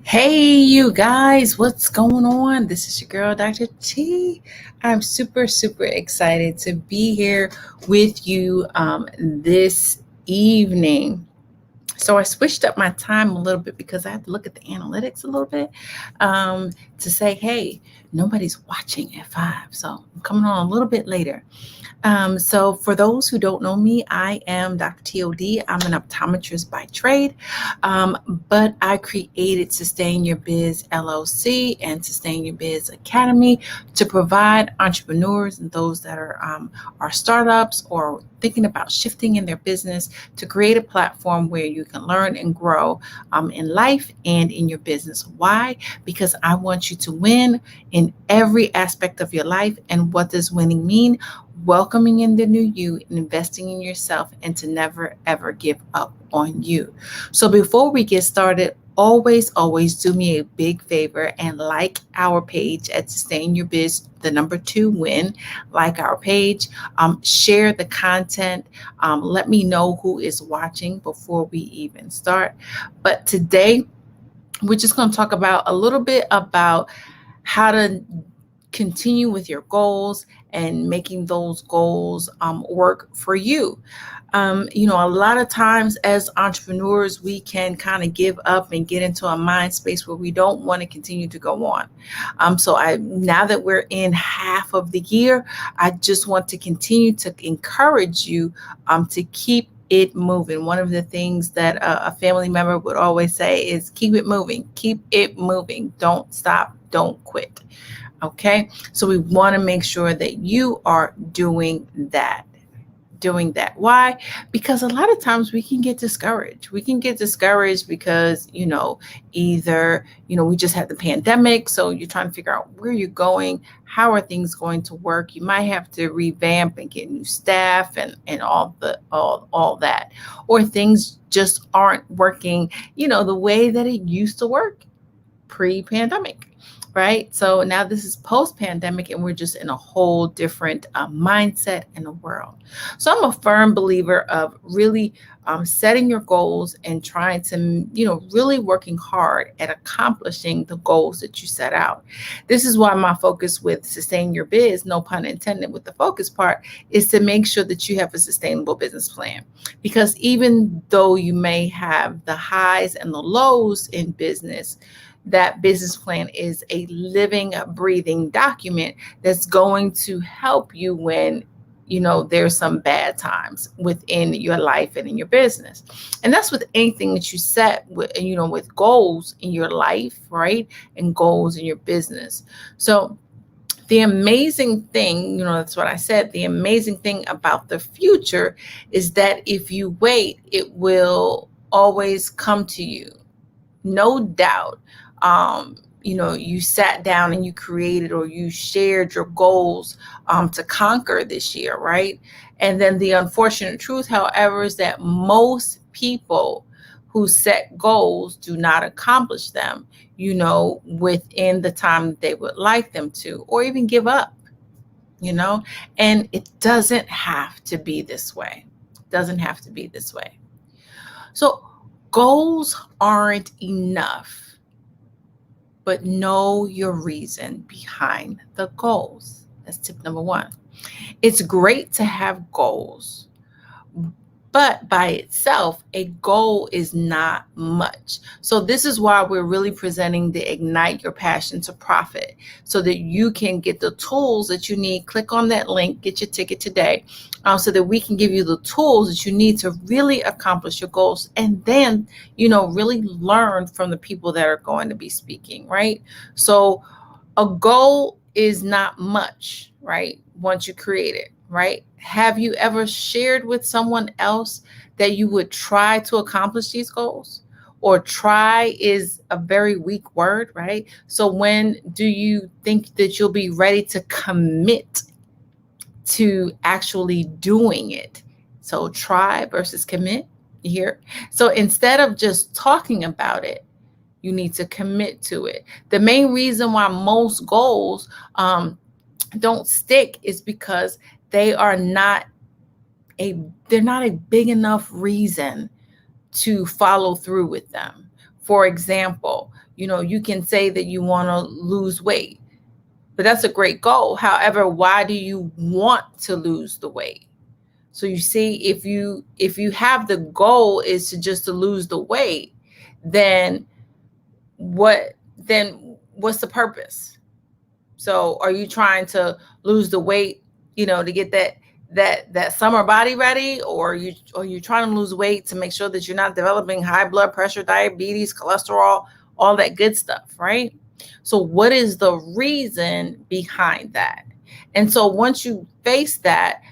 Hey, you guys, what's going on? This is your girl, Dr. T. I'm super excited to be here with you this evening. So I switched up my time a little bit because I have to look at the analytics a little bit to say, hey, nobody's watching at 5. So I'm coming on a little bit later. So for those who don't know me, I am Dr. TOD. I'm an optometrist by trade, but I created Sustain Your Biz LLC and Sustain Your Biz Academy to provide entrepreneurs and those that are startups or thinking about shifting in their business to create a platform where you can learn and grow in life and in your business. Why? Because I want you to win in every aspect of your life. And what does winning mean? Welcoming in the new you and investing in yourself and to never ever give up on you. So before we get started, always do me a big favor and like our page at Sustain Your Biz, the number 2 win. Like our page, share the content. Let me know who is watching before we even start. But today, we're just going to talk about a little bit about how to continue with your goals and making those goals work for you. A lot of times as entrepreneurs, we can kind of give up and get into a mind space where we don't want to continue to go on. Now that we're in half of the year, I just want to continue to encourage you to keep it moving. One of the things that a family member would always say is keep it moving, keep it moving. Don't stop, don't quit. Okay. So we want to make sure that you are doing that. Why? Because a lot of times we can get discouraged. We can get discouraged because, either, we just had the pandemic. So you're trying to figure out where you're going. How are things going to work? You might have to revamp and get new staff and all that. Or things just aren't working, the way that it used to work pre-pandemic, right? So now this is post-pandemic and we're just in a whole different mindset in the world. So I'm a firm believer of really setting your goals and trying to, really working hard at accomplishing the goals that you set out. This is why my focus with Sustain Your Biz, no pun intended with the focus part, is to make sure that you have a sustainable business plan. Because even though you may have the highs and the lows in business, that business plan is a living, breathing document that's going to help you when there's some bad times within your life and in your business. And that's with anything that you set with goals in your life, right? And goals in your business. So the amazing thing, that's what I said, the amazing thing about the future is that if you wait, it will always come to you. No doubt. You sat down and you created or you shared your goals to conquer this year, right? And then the unfortunate truth, however, is that most people who set goals do not accomplish them, within the time that they would like them to, or even give up, and it doesn't have to be this way. Doesn't have to be this way. So goals aren't enough, but know your reason behind the goals. That's tip number 1. It's great to have goals, but by itself, a goal is not much. So this is why we're really presenting the Ignite Your Passion to Profit so that you can get the tools that you need. Click on that link, get your ticket today, so that we can give you the tools that you need to really accomplish your goals. And then, really learn from the people that are going to be speaking, right? So a goal is not much, right? Once you create it, right? Have you ever shared with someone else that you would try to accomplish these goals? Or try is a very weak word, right? So when do you think that you'll be ready to commit to actually doing it? So try versus commit here. So instead of just talking about it, you need to commit to it. The main reason why most goals don't stick is because they're not a big enough reason to follow through with them. For example, you can say that you want to lose weight, but that's a great goal. However, why do you want to lose the weight? So you see, if you have the goal is to just to lose the weight, then what's the purpose? So are you trying to lose the weight, to get that summer body ready, or you trying to lose weight to make sure that you're not developing high blood pressure, diabetes, cholesterol, all that good stuff, right? So what is the reason behind that? And so once you face that,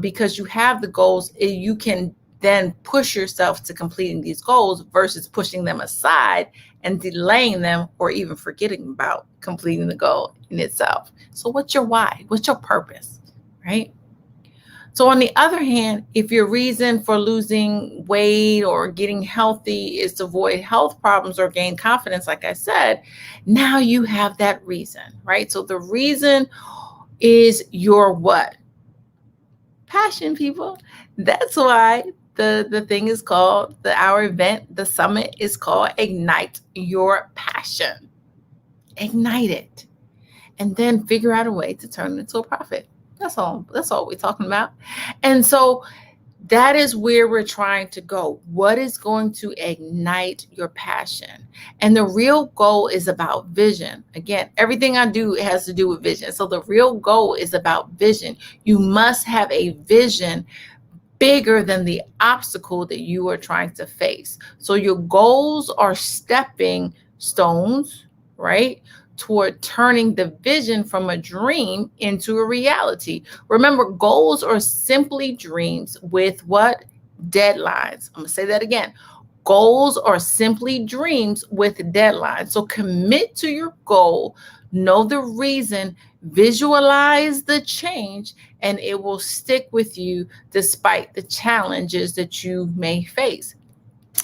because you have the goals, you can then push yourself to completing these goals versus pushing them aside and delaying them or even forgetting about completing the goal in itself. So what's your why? What's your purpose, right? So on the other hand, if your reason for losing weight or getting healthy is to avoid health problems or gain confidence, like I said, now you have that reason, right? So the reason is your what? Passion, people. That's why the thing is called, our event, the summit is called Ignite Your Passion. Ignite it. And then figure out a way to turn it into a profit. That's all we're talking about. And so that is where we're trying to go. What is going to ignite your passion? And the real goal is about vision. Again, everything I do has to do with vision. So the real goal is about vision. You must have a vision bigger than the obstacle that you are trying to face. So your goals are stepping stones, right, toward turning the vision from a dream into a reality. Remember, goals are simply dreams with what? Deadlines. I'm going to say that again. Goals are simply dreams with deadlines. So commit to your goal, know the reason, visualize the change, and it will stick with you despite the challenges that you may face.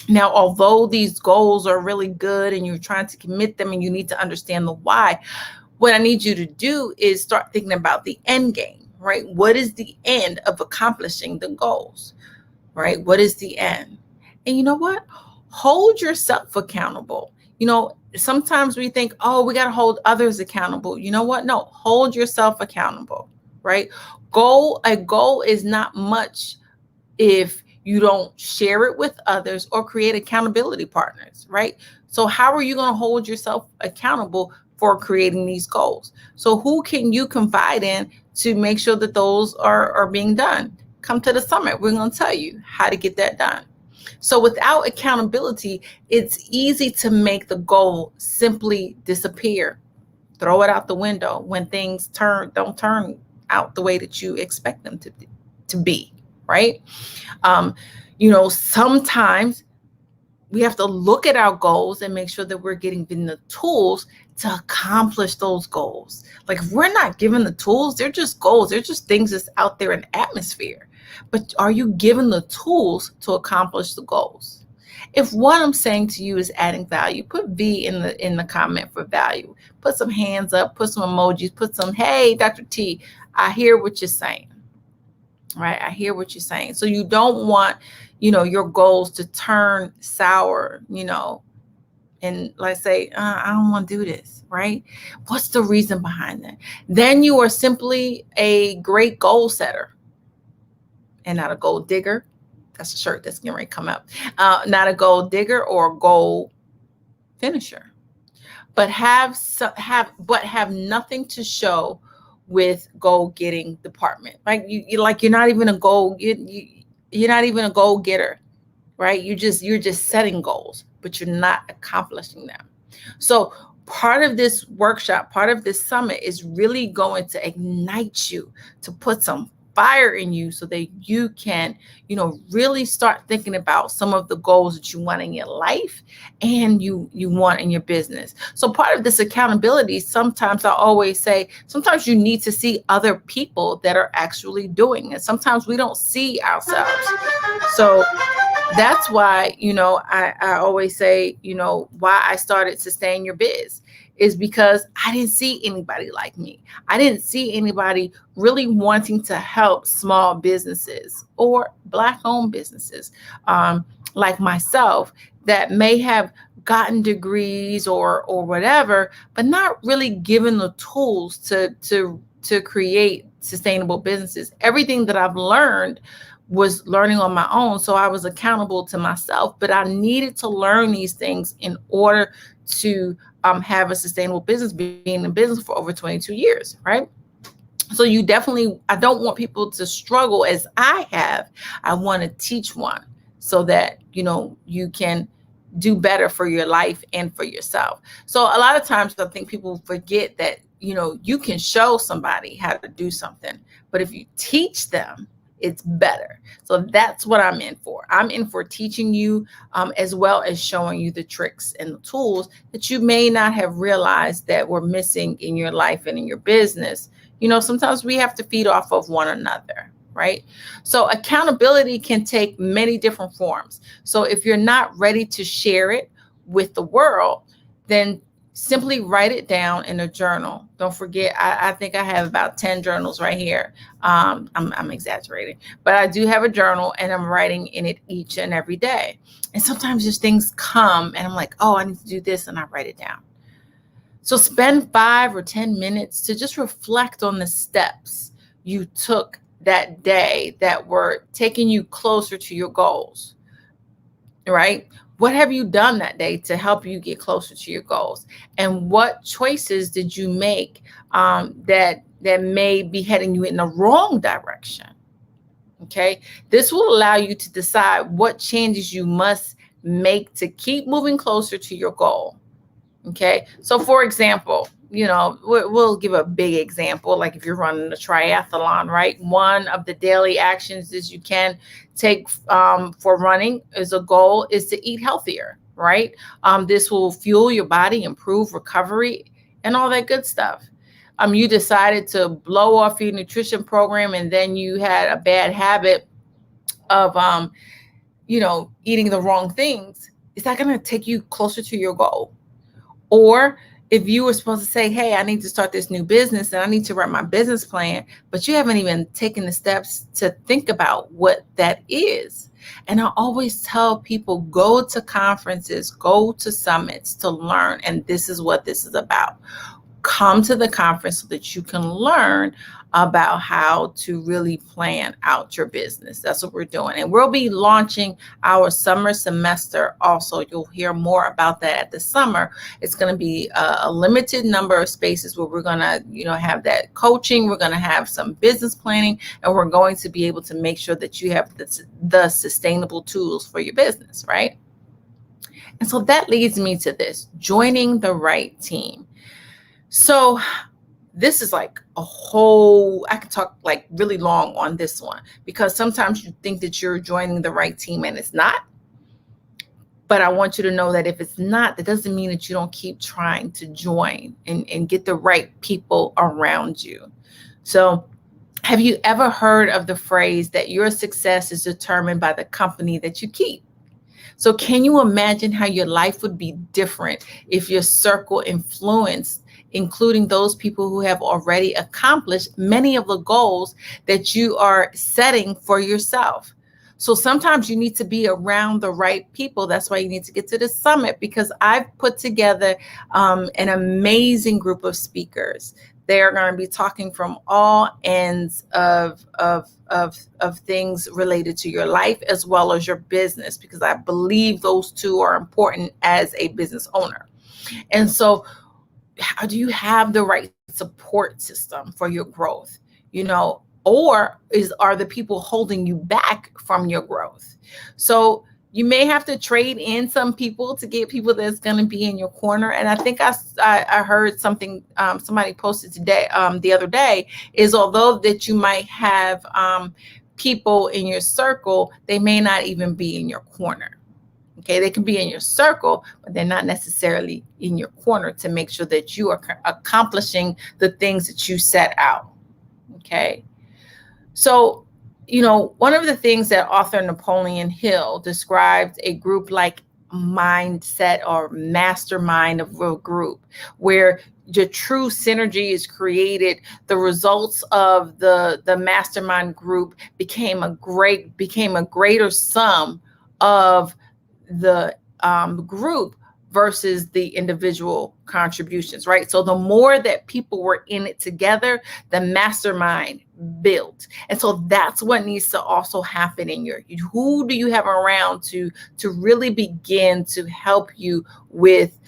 Now, although these goals are really good and you're trying to commit them and you need to understand the why, what I need you to do is start thinking about the end game, right? What is the end of accomplishing the goals, right? What is the end? And you know what? Hold yourself accountable. Sometimes we think, oh, we got to hold others accountable. You know what? No, hold yourself accountable, right? A goal is not much if you don't share it with others or create accountability partners, right? So how are you going to hold yourself accountable for creating these goals? So who can you confide in to make sure that those are being done? Come to the summit. We're going to tell you how to get that done. So without accountability, it's easy to make the goal simply disappear. Throw it out the window when things don't turn out the way that you expect them to be, right? Sometimes we have to look at our goals and make sure that we're getting the tools to accomplish those goals. Like if we're not given the tools, they're just goals. They're just things that's out there in the atmosphere. But are you given the tools to accomplish the goals? If what I'm saying to you is adding value, put V in the comment for value. Put some hands up, put some emojis, put some, hey, Dr. T, I hear what you're saying. Right? I hear what you're saying. So you don't want, your goals to turn sour, and like say, I don't want to do this, right? What's the reason behind that? Then you are simply a great goal setter and not a goal digger. That's a shirt that's getting ready to come up. Not a goal digger or a goal finisher, but have nothing to show with goal getting department. Like you're not even a goal. You're not even a goal getter, right? You're just setting goals, but you're not accomplishing them. So part of this workshop, part of this summit is really going to ignite you to put some fire in you so that you can, really start thinking about some of the goals that you want in your life and you want in your business. So part of this accountability, sometimes I always say, sometimes you need to see other people that are actually doing it. Sometimes we don't see ourselves. So that's why, I always say, why I started Sustain Your Biz is because I didn't see anybody like me. I didn't see anybody really wanting to help small businesses or Black-owned businesses like myself that may have gotten degrees or whatever, but not really given the tools to create sustainable businesses. Everything that I've learned was learning on my own. So I was accountable to myself, but I needed to learn these things in order to have a sustainable business, being in business for over 22 years, right? So I don't want people to struggle as I have. I want to teach one so that, you can do better for your life and for yourself. So a lot of times I think people forget that, you can show somebody how to do something, but if you teach them, it's better. So that's what I'm in for. I'm in for teaching you, as well as showing you the tricks and the tools that you may not have realized that were missing in your life and in your business. Sometimes we have to feed off of one another, right? So accountability can take many different forms. So if you're not ready to share it with the world, then simply write it down in a journal. Don't forget, I think I have about 10 journals right here. I'm exaggerating, but I do have a journal and I'm writing in it each and every day. And sometimes just things come and I'm like, oh, I need to do this, and I write it down. So spend 5 or 10 minutes to just reflect on the steps you took that day that were taking you closer to your goals, right? What have you done that day to help you get closer to your goals? And what choices did you make that may be heading you in the wrong direction? Okay. This will allow you to decide what changes you must make to keep moving closer to your goal. Okay. So for example, we'll give a big example. Like if you're running a triathlon, right? One of the daily actions is you can take for running as a goal is to eat healthier, right? This will fuel your body, improve recovery, and all that good stuff. You decided to blow off your nutrition program, and then you had a bad habit of, eating the wrong things. Is that going to take you closer to your goal? Or if you were supposed to say, hey, I need to start this new business and I need to write my business plan, but you haven't even taken the steps to think about what that is. And I always tell people, go to conferences, go to summits to learn. And this is what this is about. Come to the conference so that you can learn about how to really plan out your business. That's what we're doing. And we'll be launching our summer semester also. You'll hear more about that at the summer. It's going to be a limited number of spaces where we're going to, have that coaching. We're going to have some business planning, and we're going to be able to make sure that you have the sustainable tools for your business, right? And so that leads me to this, joining the right team. So this is like I could talk like really long on this one, because sometimes you think that you're joining the right team and it's not. But I want you to know that if it's not, that doesn't mean that you don't keep trying to join and get the right people around you. So have you ever heard of the phrase that your success is determined by the company that you keep? So can you imagine how your life would be different if your circle influenced, including those people who have already accomplished many of the goals that you are setting for yourself? So sometimes you need to be around the right people. That's why you need to get to the summit, because I've put together an amazing group of speakers. They are going to be talking from all ends of things related to your life as well as your business, because I believe those two are important as a business owner. And so, how do you have the right support system for your growth? Or are the people holding you back from your growth? So you may have to trade in some people to get people that's going to be in your corner. And I think I heard something somebody posted today, the other day, is although that you might have people in your circle, they may not even be in your corner. Okay, they can be in your circle, but they're not necessarily in your corner to make sure that you are accomplishing the things that you set out. Okay. So, one of the things that author Napoleon Hill described a group like mindset or mastermind of a group where your true synergy is created. The results of the mastermind group became a greater sum of the group versus the individual contributions, right? So the more that people were in it together, the mastermind built. And so that's what needs to also happen in who do you have around to really begin to help you with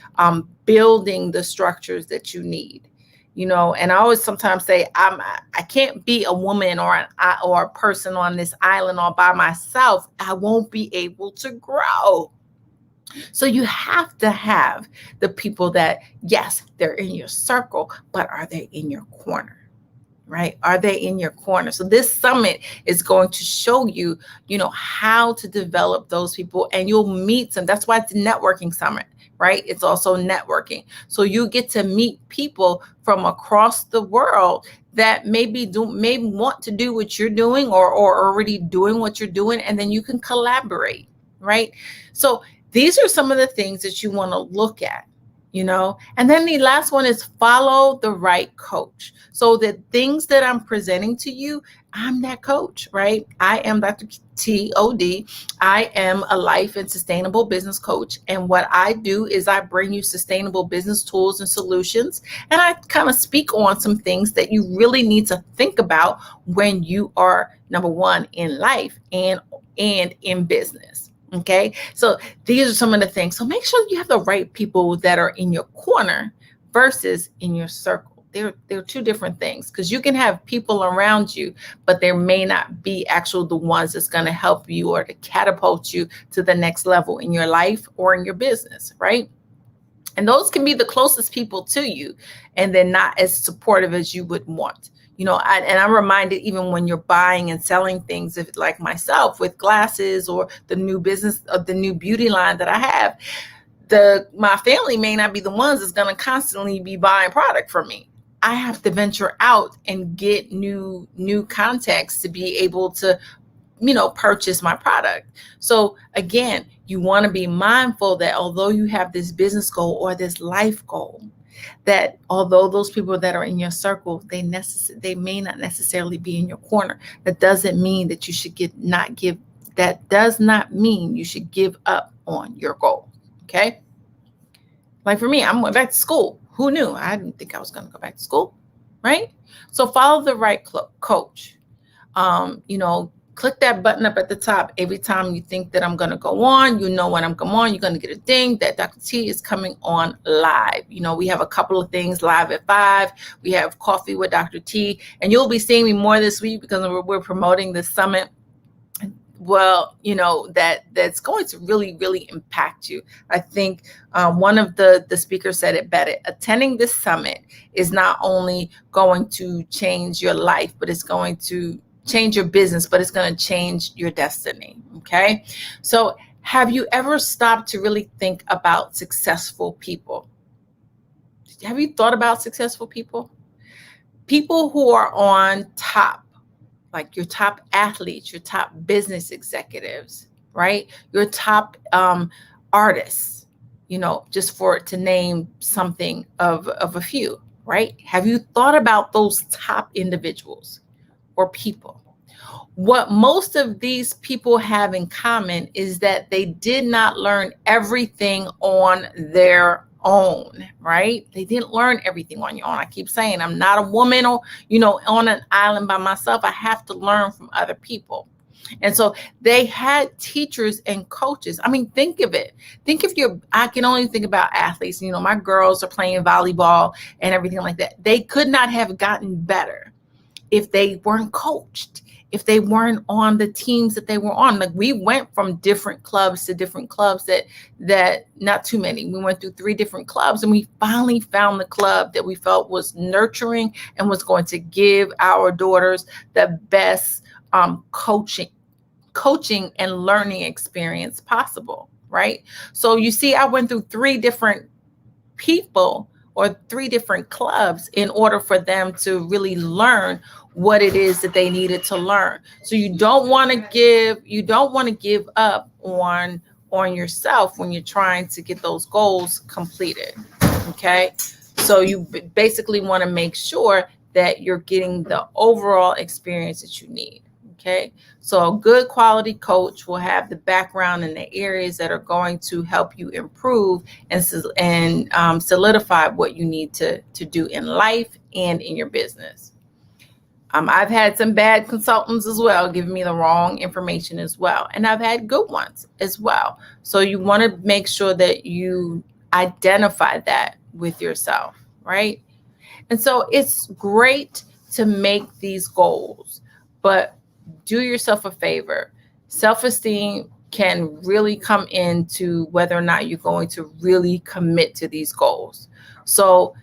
building the structures that you need. And I always sometimes say I can't be a woman or a person on this island all by myself. I won't be able to grow. So you have to have the people that, yes, they're in your circle, but are they in your corner? Right? Are they in your corner? So this summit is going to show you, how to develop those people, and you'll meet them. That's why it's a networking summit, right? It's also networking. So you get to meet people from across the world that may want to do what you're doing or already doing what you're doing, and then you can collaborate, right? So these are some of the things that you want to look at. And then the last one is follow the right coach. So the things that I'm presenting to you, I'm that coach, right? I am Dr. T.O.D. I am a life and sustainable business coach. And what I do is I bring you sustainable business tools and solutions. And I kind of speak on some things that you really need to think about when you are, number one, in life and in business. Okay, so these are some of the things. So make sure you have the right people that are in your corner versus in your circle. They're two different things, because you can have people around you, but there may not be actual the ones that's going to help you or to catapult you to the next level in your life or in your business, right? And those can be the closest people to you, and they're not as supportive as you would want. I'm reminded, even when you're buying and selling things, if like myself with glasses or the new business of the new beauty line that I have, my family may not be the ones that's going to constantly be buying product from me. I have to venture out and get new contacts to be able to purchase my product. So again, you want to be mindful that although you have this business goal or this life goal, that although those people that are in your circle, they may not necessarily be in your corner. That doesn't mean that you should that does not mean you should give up on your goal. Okay. Like for me, I'm going back to school. Who knew? I didn't think I was going to go back to school. Right. So follow the right coach. Click that button up at the top. Every time you think that I'm going to go on, when I'm going on, you're going to get a ding that Dr. T is coming on live. We have a couple of things live at 5. We have Coffee with Dr. T, and you'll be seeing me more this week because we're promoting the summit. Well, that's going to really, really impact you. I think one of the speakers said it better. Attending this summit is not only going to change your life, but it's going to change your business, but it's going to change your destiny. Okay. So have you ever stopped to really think about successful people? Have you thought about successful people? People who are on top, like your top athletes, your top business executives, right? Your top artists, just to name something of a few, right? Have you thought about those top individuals or people? What most of these people have in common is that they did not learn everything on their own, right? They didn't learn everything on your own. I keep saying I'm not a woman or, on an island by myself. I have to learn from other people. And so they had teachers and coaches. I mean, think of it. I can only think about athletes. My girls are playing volleyball and everything like that. They could not have gotten better if they weren't coached, if they weren't on the teams that they were on. Like, we went from different clubs to different clubs that not too many. We went through 3 different clubs, and we finally found the club that we felt was nurturing and was going to give our daughters the best coaching and learning experience possible, right? So you see, I went through 3 different people or 3 different clubs in order for them to really learn what it is that they needed to learn. So you don't want to give up on yourself when you're trying to get those goals completed. Okay. So you basically want to make sure that you're getting the overall experience that you need. Okay, so a good quality coach will have the background in the areas that are going to help you improve and solidify what you need to do in life and in your business. I've had some bad consultants as well, giving me the wrong information as well. And I've had good ones as well. So you want to make sure that you identify that with yourself, right? And so it's great to make these goals, but do yourself a favor. Self-esteem can really come into whether or not you're going to really commit to these goals. So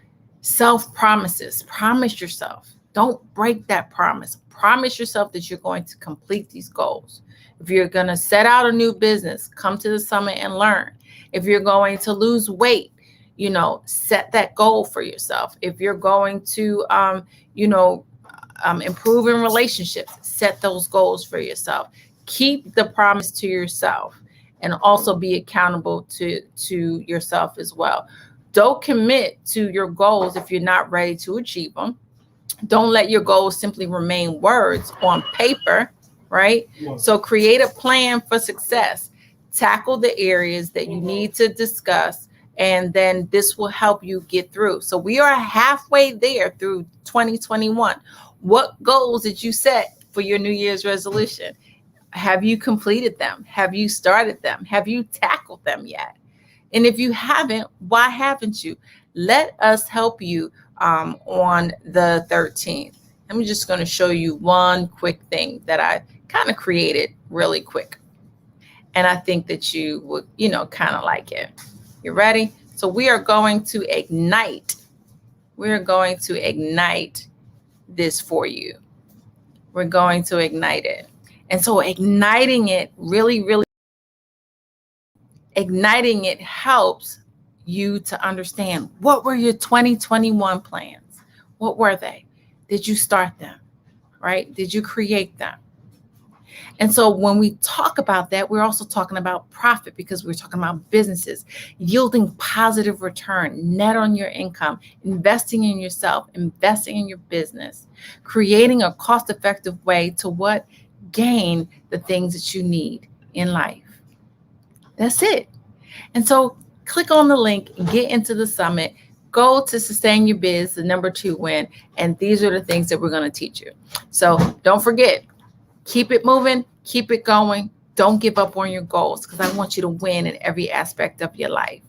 self-promises, promise yourself. Don't break that promise. Promise yourself that you're going to complete these goals. If you're going to set out a new business, come to the summit and learn. If you're going to lose weight, set that goal for yourself. If you're going to, improve in relationships, set those goals for yourself. Keep the promise to yourself and also be accountable to yourself as well. Don't commit to your goals if you're not ready to achieve them. Don't let your goals simply remain words on paper, right? So create a plan for success. Tackle the areas that you need to discuss, and then this will help you get through. So we are halfway there through 2021. What goals did you set for your New Year's resolution? Have you completed them? Have you started them? Have you tackled them yet? And if you haven't, why haven't you? Let us help you on the 13th. I'm just going to show you one quick thing that I kind of created really quick. And I think that you would, kind of like it. You ready? So we are going to ignite. We're going to ignite this for you. We're going to ignite it. And so igniting it igniting it helps you to understand, what were your 2021 plans? What were they? Did you start them? Right? Did you create them? And so when we talk about that, we're also talking about profit, because we're talking about businesses yielding positive return, net on your income, investing in yourself, investing in your business, creating a cost-effective way to gain the things that you need in life. That's it. And so click on the link, get into the summit, go to Sustain Your Biz, the number 2 win. And these are the things that we're going to teach you. So don't forget, keep it moving, keep it going. Don't give up on your goals, because I want you to win in every aspect of your life.